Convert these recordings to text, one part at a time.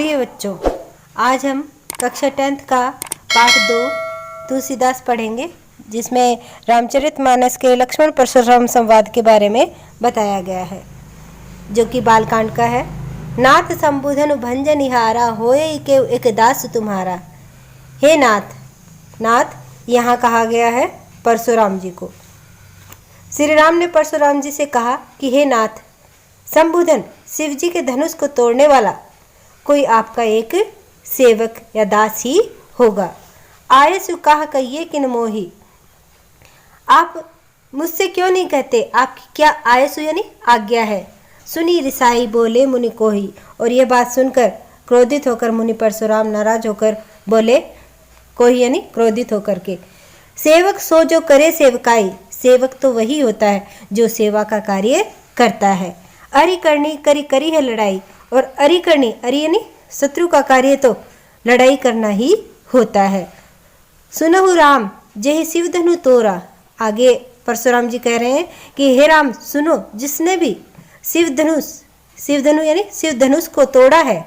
प्रिय बच्चों, आज हम कक्षा 10th का पाठ 2 तुलसीदास पढ़ेंगे, जिसमें रामचरितमानस के लक्ष्मण परशुराम संवाद के बारे में बताया गया है, जो कि बालकांड का है। नाथ संबुधन भंजनिहारा होए के एक दास तुम्हारा। हे नाथ, नाथ यहाँ कहा गया है परशुराम जी को। श्री राम ने परशुराम जी से कहा कि हे नाथ, संबुधन शिव जी के धनुष को तोड़ने वाला कोई आपका एक सेवक या दास ही होगा। आयसु कहा कहिए किन मोही। आप मुझसे क्यों नहीं कहते, आपकी क्या आयसु यानी आज्ञा है। सुनी रिसाई बोले मुनि कोही। और यह बात सुनकर क्रोधित होकर मुनि परशुराम नाराज होकर बोले, कोही यानी क्रोधित होकर के, सेवक सो जो करे सेवकाई। सेवक तो वही होता है जो सेवा का कार्य करता है। अरि करनी करी करी है लड़ाई। और अरि करनी, अरि यानी शत्रु का कार्य तो लड़ाई करना ही होता है। सुनहु राम जेहि शिव धनु तोरा। आगे परशुराम जी कह रहे हैं कि हे राम सुनो, जिसने भी शिव धनु यानी शिव धनुष को तोड़ा है,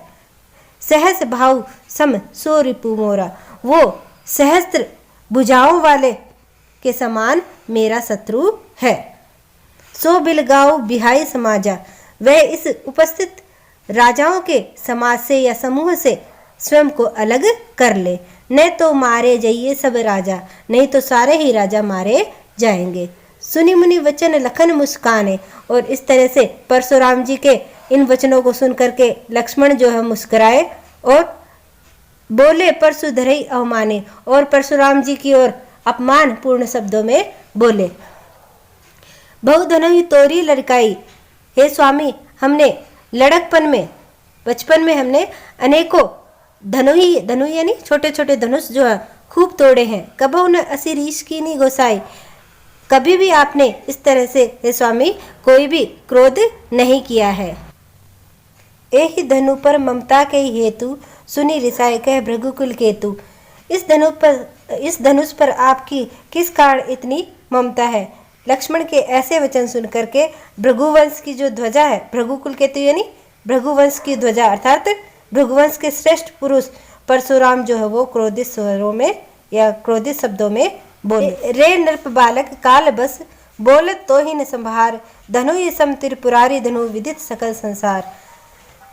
सहस भाव सम सो रिपु मोरा। वो सहस्त्र भुजाओं वाले के समान मेरा शत्रु है। सो बिलगाओ बिहाई समाजा। वह इस उपस्थित राजाओं के समाज से या समूह से स्वयं को अलग कर ले। न तो मारे जाइए सब राजा, नहीं तो सारे ही राजा मारे जाएंगे। सुनी मुनि वचन लखन मुस्काने। और इस तरह से परशुराम जी के इन वचनों को सुन करके लक्ष्मण जो है मुस्कुराए और बोले परशु धरई अवमाने। और परशुराम जी की ओर अपमान पूर्ण शब्दों में बोले, बहु धनुहि तोरी लड़काई। हे स्वामी, हमने लड़कपन में, बचपन में हमने अनेकों धनु यानी छोटे छोटे धनुष जो है खूब तोड़े हैं। कबहु न असी रीछ की नहीं गोसाई। कभी भी आपने इस तरह से हे स्वामी कोई भी क्रोध नहीं किया है। एहि धनु पर ममता के हेतु सुनी रिसाई कह भृगुकुल केतु। इस धनुष पर आपकी किस कारण इतनी ममता है। लक्ष्मण के ऐसे वचन सुनकर के भृगुवंश की जो ध्वजा है, भृगुकुल केतु यानी भृगुवंश की ध्वजा, अर्थात भृगुवंश के श्रेष्ठ पुरुष परशुराम जो है वो क्रोधित स्वरों में या क्रोधित शब्दों में बोले, रे नृप बालक काल बस बोलत तो ही न संभार। धनु ये सम त्रिपुरारी धनु विदित सकल संसार।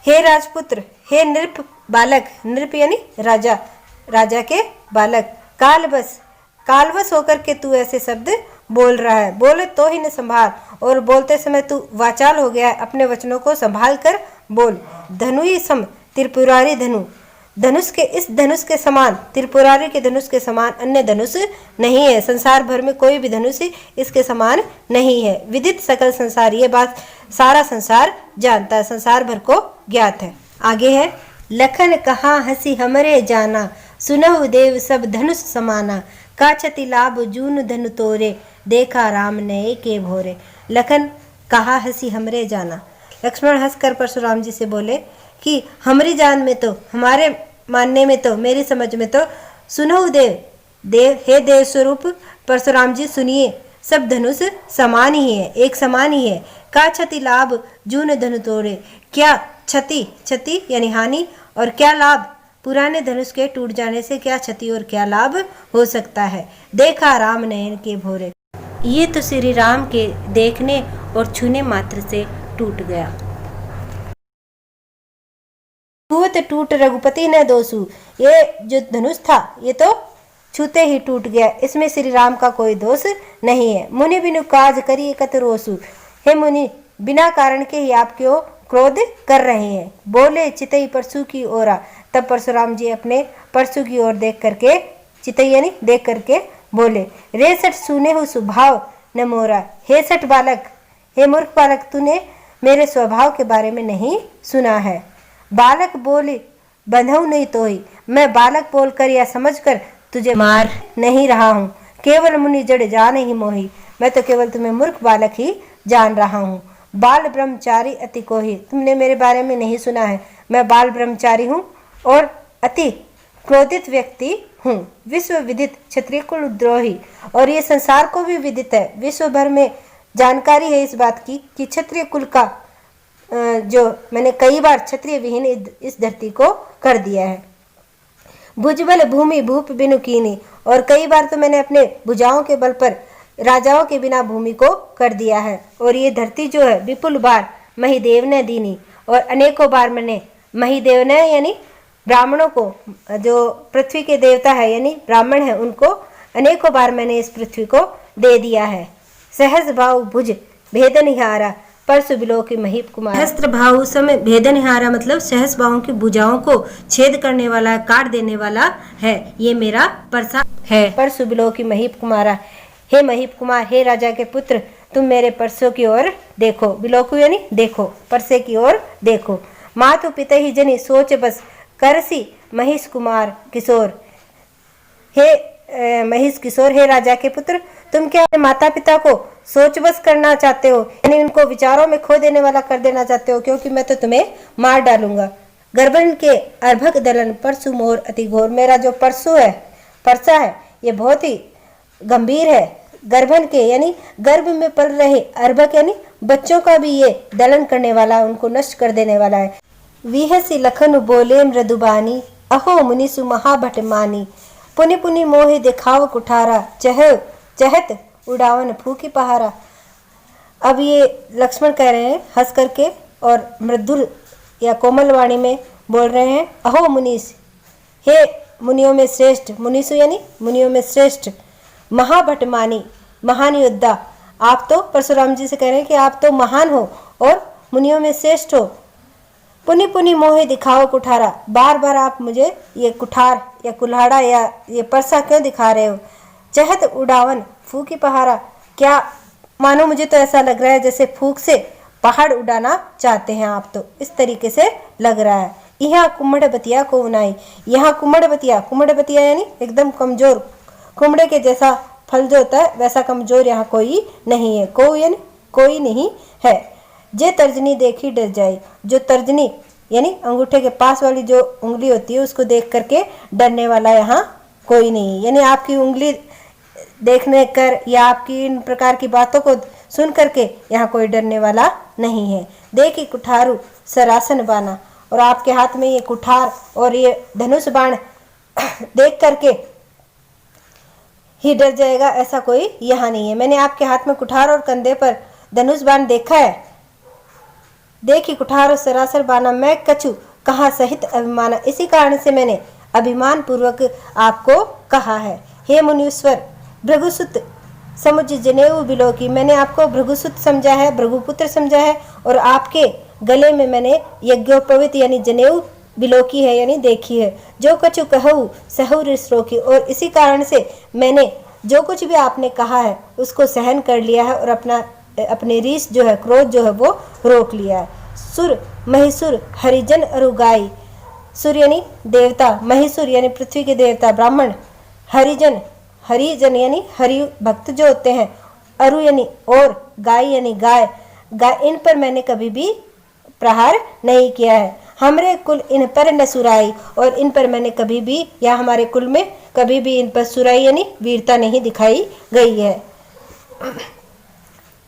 हे राजपुत्र, हे नृप बालक, नृप यानी राजा, राजा के बालक, कालवश होकर के तू ऐसे शब्द बोल रहा है। बोले तो ही न संभाल। और बोलते समय तू वाचाल हो गया है, अपने वचनों को संभाल कर बोल। धनु ही सम त्रिपुरारी धनु, धनुष के इस धनुष के समान, त्रिपुरारी के धनुष के समान अन्य धनुष नहीं है। संसार भर में कोई भी धनुष इसके समान नहीं है। विदित सकल संसार, ये बात सारा संसार जानता है, संसार भर को ज्ञात है। आगे है, लखन कहा हंसी हमरे जाना। सुनहु देव सब धनुष समाना। काछति लाभ जून धनु तोरे। देखा राम नए के भोरे। लखन कहा हंसी हमरे जाना। लक्ष्मण हंसकर परशुराम जी से बोले कि हमारी जान में तो, हमारे मानने में तो, मेरी समझ में तो सुनहु देव हे देव स्वरूप परशुराम जी सुनिए, सब धनुष समान ही है, एक समान ही है। का क्षति लाभ जून धनु तोड़े। क्या क्षति यानी हानि, और क्या लाभ, पुराने धनुष के टूट जाने से क्या क्षति और क्या लाभ हो सकता है। देखा राम नयन के भोरे। ये तो श्री राम के देखने और छूने मात्र से टूट गया। छुअत टूट रघुपति न दोषु। ये जो धनुष था ये तो छूते ही टूट गया, इसमें श्री राम का कोई दोष नहीं है। मुनि बिनु काज करिए कत रोसु। हे मुनि, बिना कारण के ही आप क्यों क्रोध कर रहे हैं। बोले चितई परशु की ओरा। तब परशुराम जी अपने परशु की ओर देख करके, चितई यानी देख करके बोले, रेसठ सुने हो स्वभाव न मोरा। हे सठ बालक, हे मूर्ख बालक, तूने मेरे स्वभाव के बारे में नहीं सुना है। बालक बोले बंधऊ नहीं तो ही। मैं बालक बोलकर या समझकर तुझे मार नहीं रहा हूँ। केवल मुनि जड़ जान ही मोही। मैं तो केवल तुम्हें मूर्ख बालक ही जान रहा हूँ। बाल ब्रह्मचारी अति कोही। तुमने मेरे बारे में नहीं सुना है। मैं बाल ब्रह्मचारी हूँ और अति क्रोधित व्यक्ति हूँ। विश्व विदित क्षत्रिय कुल द्रोही। और ये संसार को भी विदित है, विश्व भर में जानकारी है इस बात की कि क्षत्रिय कुल का जो मैंने कई बार क्षत्रिय विहीन इस धरती को कर दिया है। भुजबल भूमि भूप बिनु कीनी, और कई बार तो मैंने अपने भुजाओं के बल पर राजाओं के बिना भूमि को कर दिया है। और ये धरती जो है विपुल बार महिदेव ने दीनी, और अनेकों बार मैंने महिदेव ने यानी ब्राह्मणों को, जो पृथ्वी के देवता है यानी ब्राह्मण है, उनको अनेकों बार मैंने इस पृथ्वी को दे दिया है। सहज भाव भुज भेदनिहारा परसु बिलो की महीप कुमार। सहस्त्र भाव समय भेदनिहारा मतलब सहस भावों की भुजाओं को छेद करने वाला, काट देने वाला है, ये मेरा परसा है। परसु बिलो की महीप कुमारा, हे महीप कुमार, हे राजा के पुत्र, तुम मेरे परसों की ओर देखो। बिलोकु यानी देखो, परसे की ओर देखो। मातु पिता ही जनी सोच बस करसी महिष कुमार किशोर। हे महिष किशोर, हे राजा के पुत्र, तुम क्या माता पिता को सोच बस करना चाहते हो, यानी उनको विचारों में खो देने वाला कर देना चाहते हो, क्योंकि मैं तो तुम्हें मार डालूंगा। गर्भन के अर्भक दलन परसु मोर अति घोर। मेरा जो परसु है, परसा है, ये बहुत ही गंभीर है। गर्भन के यानी गर्भ में पल रहे अर्भक यानी बच्चों का भी ये दलन करने वाला, उनको नष्ट कर देने वाला है। विहसी लखन बोले मृदुबानी, अहो मुनिसु महाभट मानी। पुनि पुनि मोहि दिखाव कुठारा, चहत उड़ावन फूकी पहारा। अब ये लक्ष्मण कह रहे हैं हंस करके और मृदुल या कोमल वाणी में बोल रहे हैं, अहो मुनीस, हे मुनियों में श्रेष्ठ, मुनीसु यानी मुनियों में श्रेष्ठ, महाभट मानी, महान योद्धा। आप तो परशुराम जी से कह रहे हैं कि आप तो महान हो और मुनियों में श्रेष्ठ हो। पुनि पुनि मोहे दिखाओ कुठारा, बार बार आप मुझे ये कुठार या कुल्हाड़ा या ये परसा क्यों दिखा रहे हो। चहत उड़ावन फूकी पहाड़ा, क्या मानो मुझे तो ऐसा लग रहा है जैसे फूक से पहाड़ उड़ाना चाहते हैं आप, तो इस तरीके से लग रहा है। यहाँ कुम्मड़ बतिया को उनाई, यहाँ कुम्मड़ बतिया यानी एकदम कमजोर, कुमड़े के जैसा फल जो होता है वैसा कमजोर यहाँ कोई नहीं है, यानी कोई नहीं है। जे तर्जनी देखी डर जाए, जो तर्जनी यानी अंगूठे के पास वाली जो उंगली होती है उसको देख करके डरने वाला यहाँ कोई नहीं है। यानी आपकी उंगली देखने कर या आपकी इन प्रकार की बातों को सुन करके यहाँ कोई डरने वाला नहीं है। देखी कुठारू सरासन बाना, और आपके हाथ में ये कुठार और ये धनुष बाण देख करके ही डर जाएगा ऐसा कोई यहाँ नहीं है। मैंने आपके हाथ में कुठार और कंधे पर धनुष बाण देखा है। देखी कुठार और सरासर बाना, मैं कछु कहा सहित अभिमाना, इसी कारण से मैंने अभिमान पूर्वक आपको कहा है। हे मुनीश्वर भृगुसुत समुझ जनेऊ बिलो की, मैंने आपको भृगुसुत समझा है, भृगुपुत्र समझा है, और आपके गले में मैंने यज्ञोपवित यानी जनेऊ बिलोकी है यानी देखी है। जो कछु कहू सहु रिश्रो की, और इसी कारण से मैंने जो कुछ भी आपने कहा है उसको सहन कर लिया है और अपने रीस जो है, क्रोध जो है वो रोक लिया है। सुर महिसुर हरिजन अरुगाई, सुर यानी देवता, महिसुर यानी पृथ्वी के देवता ब्राह्मण, हरिजन यानी हरि भक्त जो होते हैं, अरु यानी और, गाय यानी गाय, इन पर मैंने कभी भी प्रहार नहीं किया है। हमरे कुल इन पर न सुराई, और इन पर मैंने कभी भी या हमारे कुल में कभी भी इन पर सुराई यानी वीरता नहीं दिखाई गई है।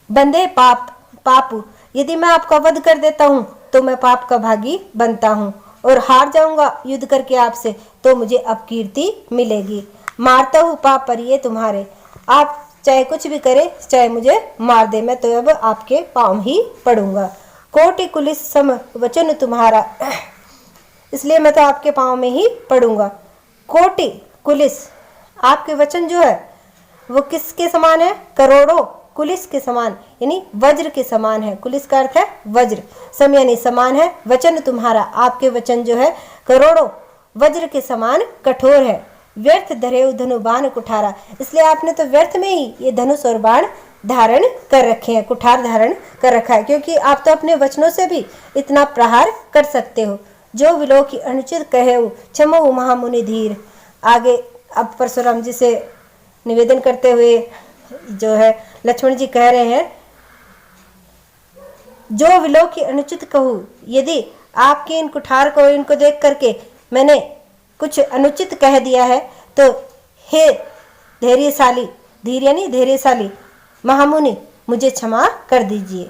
बंदे पाप, यदि मैं आपका वध कर देता हूँ तो मैं पाप का भागी बनता हूँ, और हार जाऊंगा युद्ध करके आपसे तो मुझे अपकीर्ति मिलेगी। मारता हूँ पाप पर ये तुम्हारे, आप चाहे कुछ भी करे, चाहे मुझे मार दे, मैं तो अब आपके पाँव ही पड़ूंगा। कोटि कुलिस सम वचन तुम्हारा, इसलिए मैं तो आपके पाँव में ही पड़ूंगा। कोटि कुलिस, आपके वचन जो है वो किसके समान है, करोड़ों कुलिस के समान यानी वज्र के समान है। कुलिस का अर्थ है वज्र, सम यानी समान है, वचन तुम्हारा, आपके वचन जो है करोड़ों वज्र के समान कठोर है। व्यर्थ धरे धनु बाण कुठारा, इसलिए आपने तो व्यर्थ में ही ये धनुष और बाण धारण कर रखे हैं, कुठार धारण कर रखा है, क्योंकि आप तो अपने वचनों से भी इतना प्रहार कर सकते हो। जो विलो की अनुचित कहे क्षमो महामुनि धीर। आगे अब परशुराम जी से निवेदन करते हुए जो है लक्ष्मण जी कह रहे हैं, जो विलो की अनुचित कहूँ, यदि आपके इन कुठार को, इनको देख करके मैंने कुछ अनुचित कह दिया है तो हे धैर्यशाली, धीर यानी धैर्यशाली महामुनि, मुझे क्षमा कर दीजिए।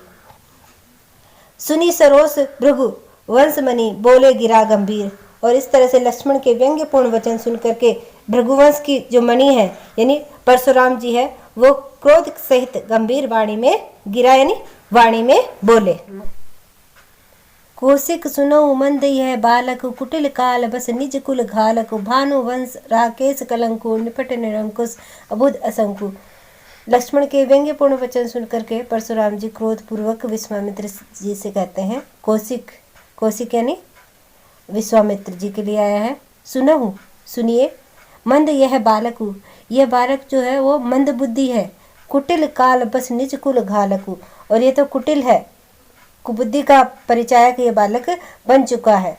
सुनी सरोस भृगु वंशमणि बोले गिरा गंभीर। और इस तरह से लक्ष्मण के व्यंग्यपूर्ण वचन सुनकर के भृगुवंश की जो मणि है यानी परशुराम जी है वो क्रोध सहित गंभीर वाणी में गिरा यानी वाणी में बोले। कौशिक सुनो मंद यह बालक कुटिल काल बस निज कुल घालक भानु वंश राकेश कलंकु निपट निरंकुश अबुध असंकु। लक्ष्मण के व्यंग्यपूर्ण वचन सुनकर के परशुराम जी क्रोध पूर्वक विश्वामित्र जी से कहते हैं, कौशिक यानी विश्वामित्र जी के लिए आया है। सुनहु सुनिए, मंद यह बालक, यह बालक जो है वो मंद बुद्धि है। कुटिल काल बस निज कुल घालकु, और ये तो कुटिल है, कुबुद्धि का परिचायक ये बालक बन चुका है।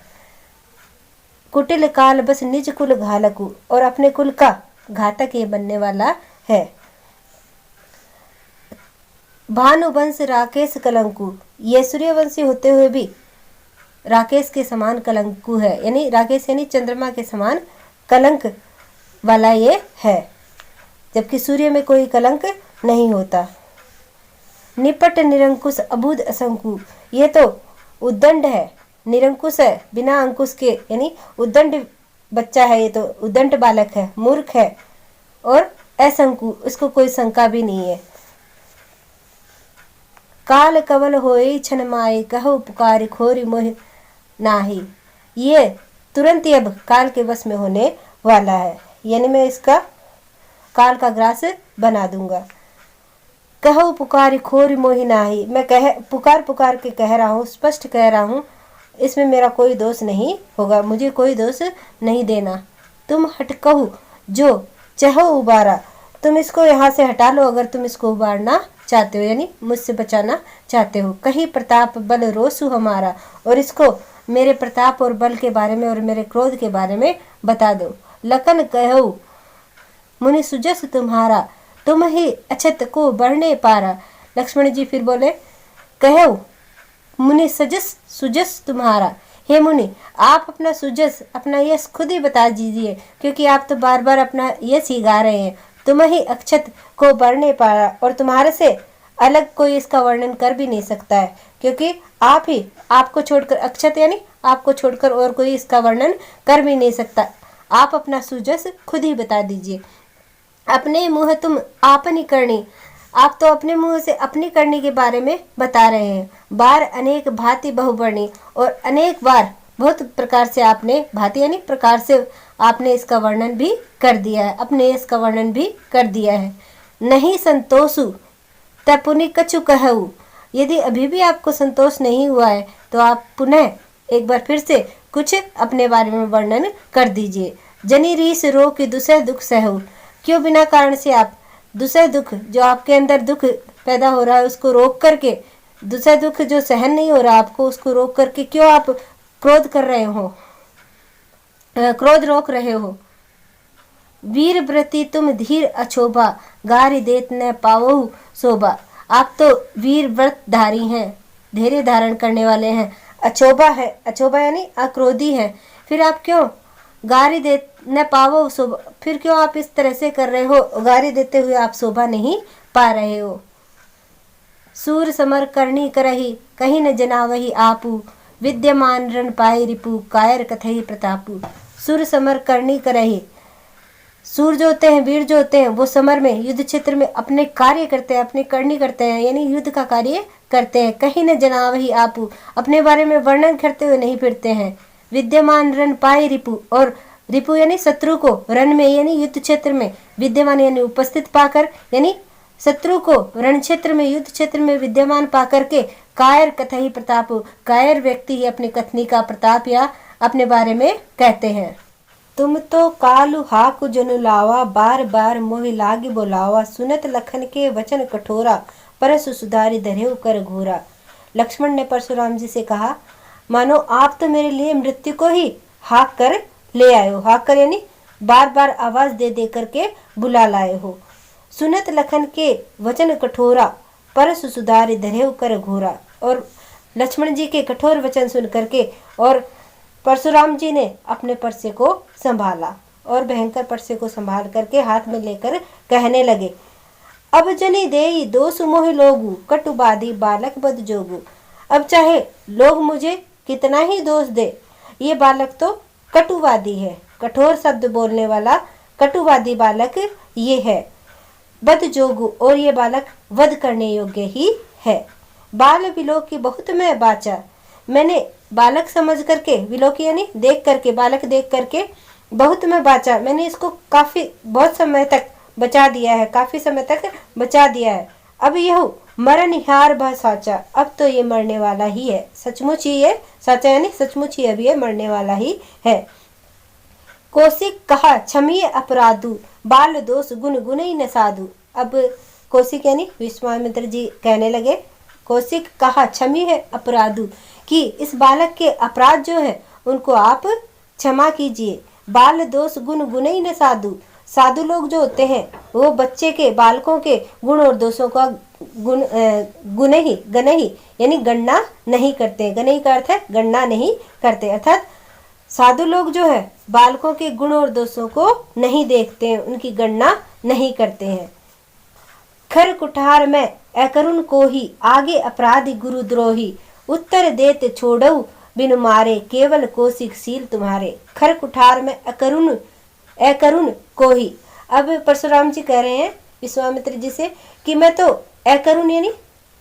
कुटिल काल बस निज कुल घालकु, और अपने कुल का घातक ये बनने वाला है। भानुवंश राकेश कलंकु, ये सूर्यवंशी होते हुए भी राकेश के समान कलंकु है, यानी राकेश यानी चंद्रमा के समान कलंक वाला ये है, जबकि सूर्य में कोई कलंक नहीं होता। निपट निरंकुश अबुध असंकु, ये तो उद्दंड है, निरंकुश है, बिना अंकुश के, यानी उद्दंड बच्चा है, ये तो उद्दंड बालक है, मूर्ख है, और असंकु, इसको कोई शंका भी नहीं है। काल कवल होए छन माए कहो पुकार खोरी मोह नाही, ये तुरंत ही अब काल के वश में होने वाला है, यानी मैं इसका काल का ग्रास बना दूंगा। कहो पुकार खोरी मोहि नाही, मैं पुकार के कह रहा हूँ, स्पष्ट कह रहा हूँ, इसमें मेरा कोई दोष नहीं होगा, मुझे कोई दोष नहीं देना। तुम हटकहु जो चहो उबारा, तुम इसको यहाँ से हटा लो अगर तुम इसको उबारना चाहते हो, यानी मुझसे बचाना चाहते हो। कहीं प्रताप बल रोसु हमारा, और इसको मेरे प्रताप और बल के बारे में और मेरे क्रोध के बारे में बता दो। लखन कहो मुनि सुजस तुम्हारा, तुम ही अछत को बढ़ने पारा। लक्ष्मण जी फिर बोले, कहो मुनि सुजस तुम्हारा, हे मुनि आप अपना सुजस अपना यश खुद ही बता दीजिए, क्योंकि आप तो बार बार अपना यश ही गा रहे हैं। तुम ही अक्षत को बढ़ने पारा, और तुम्हारे से अलग कोई इसका वर्णन कर भी नहीं सकता है, क्योंकि आप ही, आपको छोड़कर अक्षत यानी आपको छोड़कर और कोई इसका वर्णन कर भी नहीं सकता। आप अपना सुजस खुद ही बता दीजिए। अपने मुँह तुम आपनी करनी, आप तो अपने मुंह से अपनी करनी के बारे में बता रहे हैं। बार अनेक भांति बहुवर्णी, और अनेक बार बहुत प्रकार से आपने, भांति यानी प्रकार से आपने इसका वर्णन भी कर दिया है, अपने इसका वर्णन भी कर दिया है। नहीं संतोषु तपुनि कछु कहू, यदि अभी भी आपको संतोष नहीं हुआ है तो आप पुनः एक बार फिर से कुछ अपने बारे में वर्णन कर दीजिए। जनी रीस रो की दूसरे दुख सहू, क्यों बिना कारण से आप दूसरे दुख, जो आपके अंदर दुख पैदा हो रहा है उसको रोक करके, दूसरा दुख जो सहन नहीं हो रहा आपको उसको रोक करके क्यों आप क्रोध कर रहे हो, क्रोध रोक रहे हो। वीर व्रति तुम धीर अछोभा, गारी देत न पावहु शोभा, आप तो वीर व्रत धारी हैं, धैर्य धारण करने वाले हैं। अछोभा है, अछोभा यानी अक्रोधी है, फिर आप क्यों गारी दे न पावो शोभा, फिर क्यों आप इस तरह से कर रहे हो, गारी देते हुए आप शोभा नहीं पा रहे हो। सूर समर करनी करही कहीं न जनावही आपू, विद्यमान रण पाई रिपु कायर कथई प्रतापू। सूर समर करनी करही, सूर जो होते हैं, वीर जो होते हैं, वो समर में युद्ध क्षेत्र में अपने कार्य करते हैं, अपनी करनी करते हैं, यानी युद्ध का कार्य करते हैं। कहीं न जनावही आपू, अपने बारे में वर्णन करते हुए नहीं फिरते हैं। विद्यमान रण पाई रिपु, और रिपु यानी शत्रु को रण में यानी युद्ध क्षेत्र में, विद्यमान यानी उपस्थित पाकर, यानी शत्रु को रण क्षेत्र में युद्ध क्षेत्र में विद्यमान पाकर के कायर कथई प्रताप, कायर व्यक्ति ही अपनी कथनी का प्रताप या अपने बारे में कहते हैं। तुम तो कालु हाकु जनु लावा, बार बार मोहि लागी बोलावा, सुनत लखन के वचन कठोरा, परसु सुधारी धरेउ कर घोरा। लक्ष्मण ने परशुराम जी से कहा, मानो आप तो मेरे लिए मृत्यु को ही हाक कर ले आए हो, हाक कर यानी बार बार आवाज दे दे करके बुला लाए हो। सुनत लखन के वचन कठोरा, परसु सुधारी धरेउ कर घोरा, और लक्ष्मण जी के कठोर वचन सुन करके और परशुराम जी ने अपने परसे को संभाला, और भयंकर परसे को संभाल करके हाथ में लेकर कहने लगे, अब जनी देई दोसु मोहि लोगु, कटु बाधी बालक बद जोगु। अब चाहे लोग मुझे कितना ही दोष दे, ये बालक तो कटुवादी है। कठोर शब्द बोलने वाला कटुवादी बालक ये है। बदजोगु, और ये बालक वध करने योग्य ही है। बाल विलोकी बहुत मैं बाचा, मैंने बालक समझ करके, विलोकी यानी देख करके, बालक देख करके बहुत मैं बाचा, मैंने इसको काफी बहुत समय तक बचा दिया है, काफी समय तक बचा दिया है। अब यह मरणहार भा साचा, अब तो ये मरने वाला ही है, सचमुच ही है, साचा यानी सचमुच ही अब ये मरने वाला ही है। कौशिक कहा क्षमीय अपराधु, बाल दोष गुण गुण ही न साधु। अब कौशिक यानी विश्वामित्र जी कहने लगे, कौशिक कहा क्षमीय है अपराधु, कि इस बालक के अपराध जो है उनको आप क्षमा कीजिए। बाल दोष गुण गुण ही न साधु, साधु लोग जो होते हैं वो बच्चे के, बालकों के गुण और दोषों का गणही यानी गणना नहीं करते। गणही का अर्थ है गणना नहीं करते, अर्थात साधु लोग जो है बालकों के गुण और दोषों को नहीं देखते हैं, उनकी गणना नहीं करते हैं। खर कुठार में अकरुण को ही, आगे अपराधी गुरुद्रोही, उत्तर देते छोड़ऊ बिनु मारे, केवल कौशिक सील तुम्हारे। खर कुठार में अकरुण को ही। अब परशुराम जी कह रहे हैं विश्वामित्र जी से कि मैं तो अकरुण यानी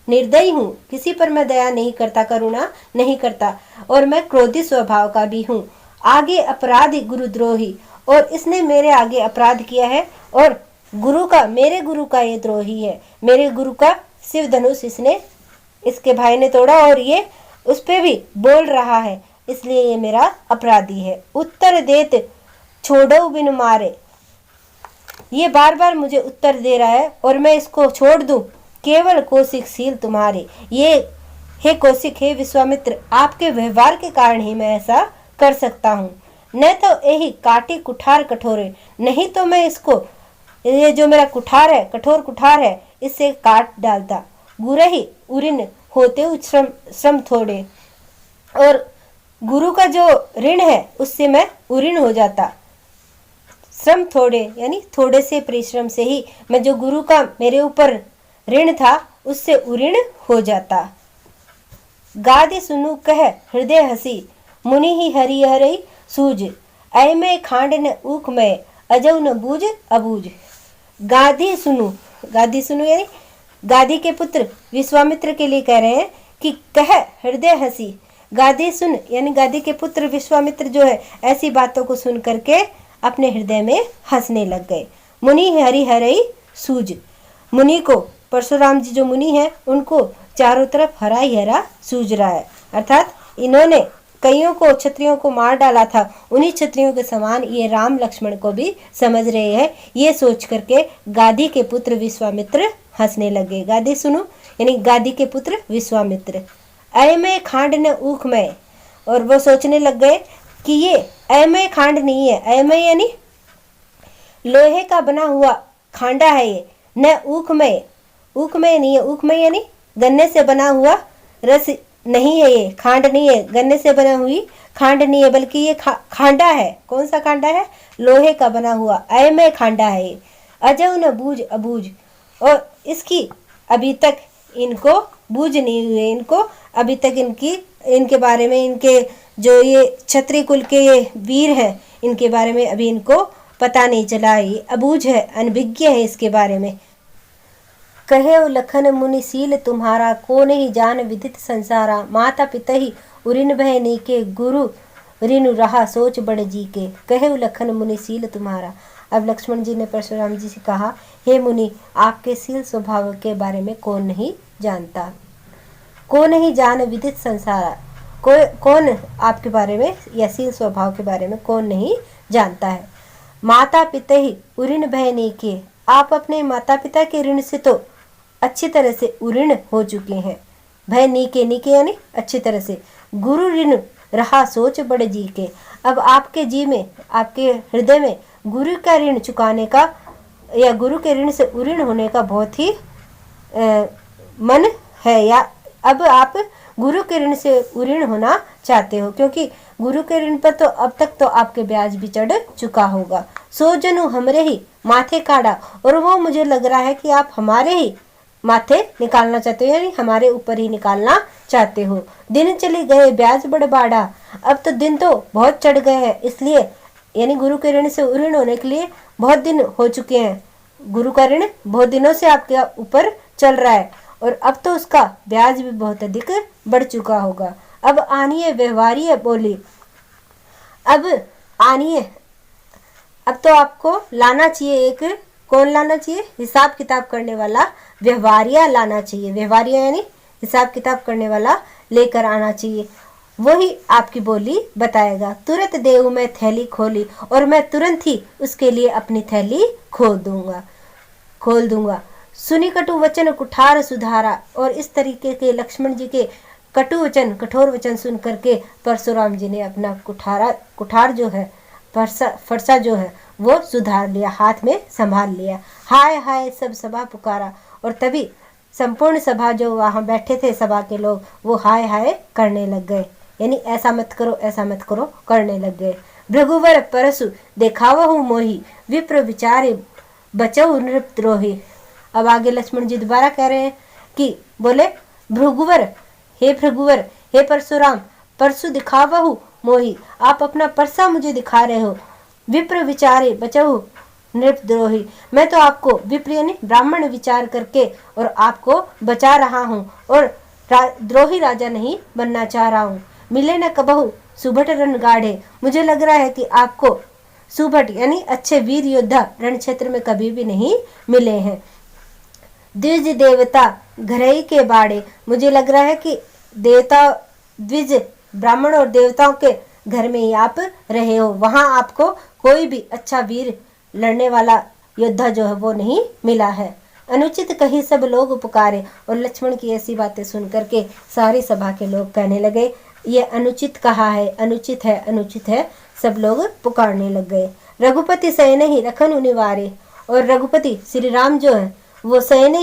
निर्दयी हूँ, किसी पर मैं दया नहीं करता, करुणा नहीं करता, और मैं क्रोधी स्वभाव का भी हूँ। आगे अपराधी गुरुद्रोही, और इसने मेरे आगे अपराध किया है, और गुरु का, मेरे गुरु का ये द्रोही है, मेरे गुरु का शिव धनुष इसने, इसके भाई ने तोड़ा और ये उस पे भी बोल रहा है, इसलिए ये मेरा अपराधी है। उत्तर देत छोड़ो बिन मारे, ये बार बार मुझे उत्तर दे रहा है और मैं इसको छोड़ दूं, केवल कौशिक सील तुम्हारे। ये हे कौशिक, हे विश्वामित्र, आपके व्यवहार के कारण ही मैं ऐसा कर सकता हूँ। न तो यही काटी कुठार कठोरे, नहीं तो मैं इसको, ये जो मेरा कुठार है, कठोर कुठार है, इससे काट डालता। गुरही उरिन होते श्रम थोड़े, और गुरु का जो ऋण है उससे मैं उऋण हो जाता। श्रम थोड़े यानी थोड़े से परिश्रम से ही मैं, जो गुरु का मेरे ऊपर ऋण था उससे उऋण हो जाता। गादि सुनु कह हृदय हसी, मुनि ही हरि हरि सूझ, ऐ में खांड न ऊख में, अजौ न बूझ अबूझ। गादी सुनु यानी गादी के पुत्र विश्वामित्र के लिए कह रहे हैं कि कह हृदय हसी, गादी सुन यानी गादी के पुत्र विश्वामित्र जो है ऐसी बातों को सुन करके अपने हृदय में हंसने लग गए। मुनि हरि हरि सूझ, मुनि को, परशुराम जी जो मुनि हैं उनको चारों तरफ हरा ही हरा सूझ रहा है, अर्थात इन्होंने कईयों को, क्षत्रियों को मार डाला था, उन्हीं क्षत्रियों के समान ये राम लक्ष्मण को भी समझ रहे हैं। ये सोच करके गादी के पुत्र विश्वामित्र हंसने लगे। गादी सुनो यानी गादी के पुत्र विश्वामित्र। अयमय खांड न ऊख में, और वो सोचने लग गए कि ये अयमय खांड नहीं है, अयमय यानी लोहे का बना हुआ खांडा है ये, न ऊखमय, ऊखमय नहीं है, ऊखमय यानी गन्ने से बना हुआ रस नहीं है, ये खांड नहीं है, गन्ने से बना हुई खांड नहीं है, बल्कि ये खांडा है। कौन सा खांडा है? लोहे का बना हुआ अयमय खांडा है ये। अजौ न बूझ अबूझ, और इसकी अभी तक इनको बूझ नहीं हुए, इनको अभी तक इनके बारे में, इनके जो ये क्षत्रिय कुल के ये वीर हैं, इनके बारे में अभी इनको पता नहीं चला, ये अबूझ है, अनभिज्ञ है इसके बारे में। कहे लखन मुनि सील तुम्हारा, को नहीं जान विदित संसारा, माता पिता ही उरिन भय नीके, गुरु ऋण रहा सोच बड़ जी के। कहे लखन मुनि सील तुम्हारा। अब लक्ष्मण जी ने परशुराम जी से कहा, हे मुनि, आपके सील स्वभाव के बारे में कौन नहीं जानता, को नहीं जान विदित संसारा, कौन आपके बारे में या सील स्वभाव के बारे में कौन नहीं जानता है। माता पिता ही उऋण भय नीके, आप अपने माता पिता के ऋण से तो अच्छी तरह से उऋण हो चुके हैं। भय नीके, नीके यानी अच्छी तरह से। गुरु ऋण रहा सोच बड़े जी के, अब आपके जी में, आपके हृदय में गुरु का ऋण चुकाने का या गुरु के ऋण से उऋण होने का बहुत ही मन है, या अब आप गुरु के ऋण से उऋण होना चाहते हो, क्योंकि गुरु के ऋण पर तो अब तक तो आपके ब्याज भी चढ़ चुका होगा। सो जनु हमरे ही माथे काढ़ा, और वो मुझे लग रहा है कि आप हमारे ही माथे निकालना चाहते हो, यानी हमारे ऊपर ही निकालना चाहते हो। दिन चले गए ब्याज बड़ बाड़ा, अब तो दिन तो बहुत चढ़ गए हैं, इसलिए यानी गुरु के ऋण से ऋण होने के लिए बहुत दिन हो चुके हैं। गुरु का ऋण बहुत दिनों से आपके ऊपर चल रहा है और अब तो उसका ब्याज भी बहुत अधिक बढ़ चुका होगा। अब आनिए व्यवहारिय बोली, अब आनिए, अब तो आपको लाना चाहिए एक, कौन लाना चाहिए? हिसाब किताब करने वाला व्यवहारिया लाना चाहिए। व्यवहारिया यानी हिसाब किताब करने वाला लेकर आना चाहिए, वही आपकी बोली बताएगा। तुरंत देव मैं थैली खोली, और मैं तुरंत ही उसके लिए अपनी थैली खोल दूंगा। सुनी कटु वचन कुठार सुधारा, और इस तरीके के लक्ष्मण जी के कटु वचन, कठोर वचन सुन करके परशुराम जी ने अपना कुठार जो है, फरसा जो है वो सुधार लिया, हाथ में संभाल लिया। हाय हाय सब सभा पुकारा, और तभी संपूर्ण सभा जो वहाँ बैठे थे सभा के लोग, वो हाय हाय करने लग गए, यानी ऐसा मत करो ऐसा मत करो करने लग गए। भृगुवर परसु देखावहु मोही, विप्र विचारे बचऊ नृपद्रोही। अब आगे लक्ष्मण जी दोबारा कह रहे हैं कि बोले भृगुवर, हे परशुराम, परसु दिखावहु मोही, आप अपना परसा मुझे दिखा रहे हो। विप्र विचारे बचहु नृपद्रोही, मैं तो आपको विप्र यानी ब्राह्मण विचार करके और आपको बचा रहा हूँ, और द्रोही राजा नहीं बनना चाह रहा हूँ। मिले न कबहु सुभट रण गाढ़े, मुझे लग रहा है कि आपको सुभट यानी अच्छे वीर योद्धा रण क्षेत्र में कभी भी नहीं मिले हैं। द्विज देवता घरई के बाड़े, मुझे लग रहा है कि देवता द्विज ब्राह्मण और देवताओं के घर में ही आप रहे हो, वहां आपको कोई भी अच्छा वीर लड़ने वाला योद्धा जो है वो नहीं मिला है। अनुचित कही सब लोग पुकारे, और लक्ष्मण की ऐसी बातें सुन करके सारी सभा के लोग कहने लगे ये अनुचित कहा है, अनुचित है, अनुचित है, सब लोग पुकारने लग गए। रघुपति सैन ही रखन उनिवारे, और रघुपति श्री राम जो है वो सैन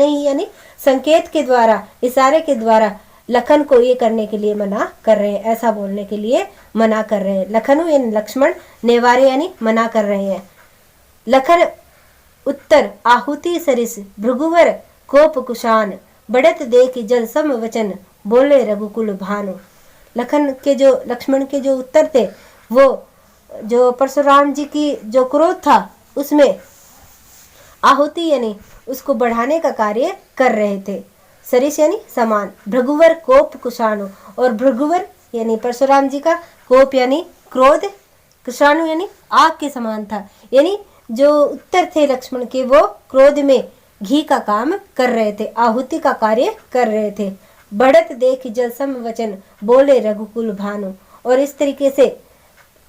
ही यानी संकेत के द्वारा, इशारे के द्वारा लखन को ये करने के लिए मना कर रहे हैं, ऐसा बोलने के लिए मना कर रहे हैं। लखनु यानी लक्ष्मण, नेवारे यानी मना कर रहे हैं। लखन उत्तर आहुति सरिस, भृगुवर कोप कुशान, बढ़त देख जल सम वचन, बोले रघुकुल भानु। लक्ष्मण के जो उत्तर थे वो जो परशुराम जी की जो क्रोध था उसमें आहुति यानी उसको बढ़ाने का कार्य कर रहे थे। सरिस यानी समान, भृगुवर कोप कुशानु, और भृगुवर यानी परशुराम जी का कोप यानी क्रोध, कुशानु यानी आग के समान था, यानी जो उत्तर थे लक्ष्मण के वो क्रोध में घी का काम कर रहे थे, आहुति का कार्य कर रहे थे। बढ़त देख जलसम वचन, बोले रघुकुल भानु, और इस तरीके से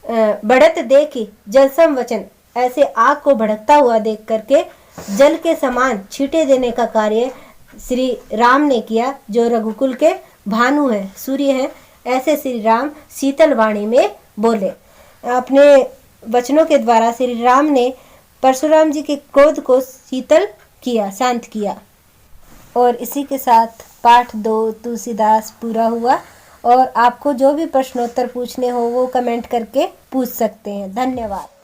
बढ़त देख जलसम वचन, ऐसे आग को भड़कता हुआ देख करके जल के समान छींटे देने का कार्य श्री राम ने किया, जो रघुकुल के भानु है, सूर्य है, ऐसे श्री राम शीतल वाणी में बोले। अपने वचनों के द्वारा श्री राम ने परशुराम जी के क्रोध को शीतल किया, शांत किया। और इसी के साथ पाठ 2 तुलसीदास पूरा हुआ, और आपको जो भी प्रश्नोत्तर पूछने हो वो कमेंट करके पूछ सकते हैं। धन्यवाद।